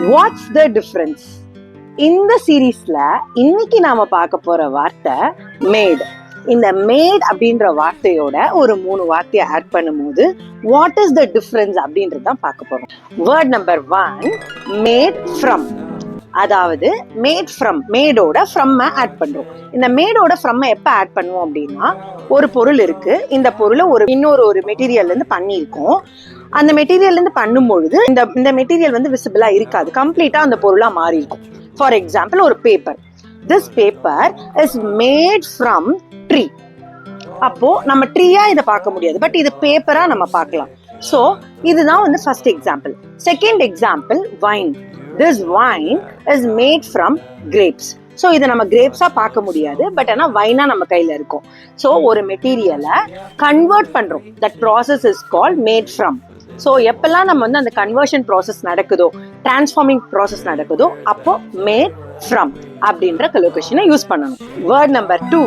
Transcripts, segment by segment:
What's the difference? இந்த சீரீஸ்ல இன்னைக்கு நாம பார்க்க போற வார்த்தை மேட். இந்த மேட் அப்படின்ற வார்த்தையோட ஒரு 3 வார்த்தையை ஆட் பண்ணும்போது வாட் இஸ் த டிஃபரன்ஸ் அப்படின்றது தான் பார்க்க போறோம். Word number 1, mat from. அதாவது மேட் ஃப்ரம், மேடோட ஃப்ரம்மை ஆட் பண்றோம். இந்த மேடோட ஃப்ரம்மை எப்ப ஆட் பண்ணுவோம் அப்படின்னா, ஒரு பொருள் இருக்கு, இந்த பொருளை இன்னொரு மெட்டீரியல்ல இருந்து பண்ணியிருக்கோம். அந்த மெட்டீரியல்ல இருந்து பண்ணும்பொழுது இந்த மெட்டீரியல் வந்து விசிபிளா இருக்காது, கம்ப்ளீட்டா அந்த பொருளா மாறி இருக்கும். ஃபார் எக்ஸாம்பிள், ஒரு paper. This paper is made from tree. அப்போ நம்ம ட்ரீயா இதை பார்க்க முடியாது, பட் இது பேப்பரா நம்ம பார்க்கலாம். ஸோ இதுதான் வந்து first example. Second example, wine. This wine is made from grapes. So இதை நம்ம கிரேப்ஸா பார்க்க முடியாது, பட் ஆனால் வைனா நம்ம கையில இருக்கும். ஸோ ஒரு மெட்டீரியலை கன்வெர்ட் பண்றோம், that process is called made from. So எப்பெல்லாம் நம்ம வந்து அந்த கன்வர்ஷன் ப்ராசஸ் நடக்குதோ, டிரான்ஸ்ஃபார்மிங் ப்ராசஸ் நடக்குதோ, அப்போ மேட் ஃப்ரம் அப்படின்ற கலோகேஷனை யூஸ் பண்ணணும். Word number 2,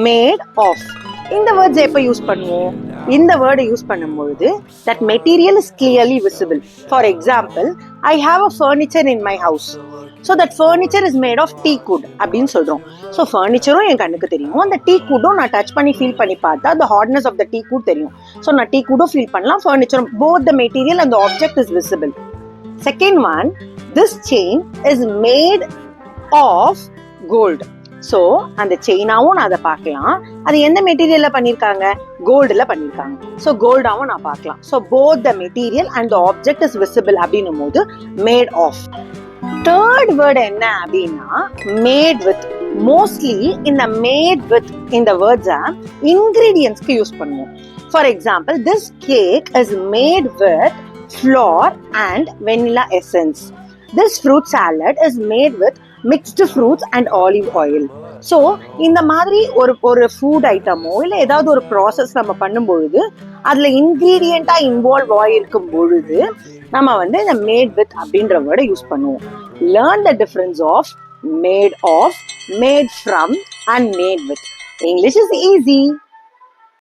made of. இந்த வேர்ட்ஸ் எப்போ யூஸ் பண்ணுவோம்? இந்த வேர்டை யூஸ் பண்ணும்பொழுது that material is clearly visible. For example, I have a furniture in my house. So that furniture is made of teakwood அப்படின்னு சொல்றோம். ஸோ ஃபர்னிச்சரும் என் கண்ணுக்கு தெரியும், அந்த டீக்வுட்டும் நான் டச் பண்ணி ஃபீல் பண்ணி பார்த்தா the hardness of the teakwood தெரியும். ஸோ நான் டீக்வுட்டும் ஃபீல் பண்ணலாம், ஃபர்னிச்சரும். both the material and the object is visible. Second one, this chain is made of gold. So அந்த செயினாவும் நான் அதை பார்க்கலாம், அது எந்த மெட்டீரியல்ல பண்ணியிருக்காங்க? கோல்டுல பண்ணியிருக்காங்க. ஸோ கோல்டாவும் நான் பார்க்கலாம். So both the material and the object is visible அப்படின்னும் போது மேட் ஆஃப். தேர்ட் வேர்டு என்ன அப்படின்னா, மேட் வித். மோஸ்ட்லி இந்த மேட் வித் இந்த வேர்ட்ஸை இன்கிரீடியன்ஸ்க்கு யூஸ் பண்ணுவோம். For example, this cake is made with flour and vanilla essence. This fruit salad is made with mixed fruits and olive oil. So இந்த மாதிரி ஒரு ஃபுட் ஐட்டமோ இல்லை ஏதாவது ஒரு ப்ராசஸ் நம்ம பண்ணும் பொழுது அதில் இன்க்ரீடியண்ட்டாக இன்வால்வ் ஆகிருக்கும் பொழுது நம்ம வந்து இந்த மேட் வித் அப்படின்ற வேர்டை யூஸ் பண்ணுவோம். Learn the difference of made of, made from and made with. English is easy.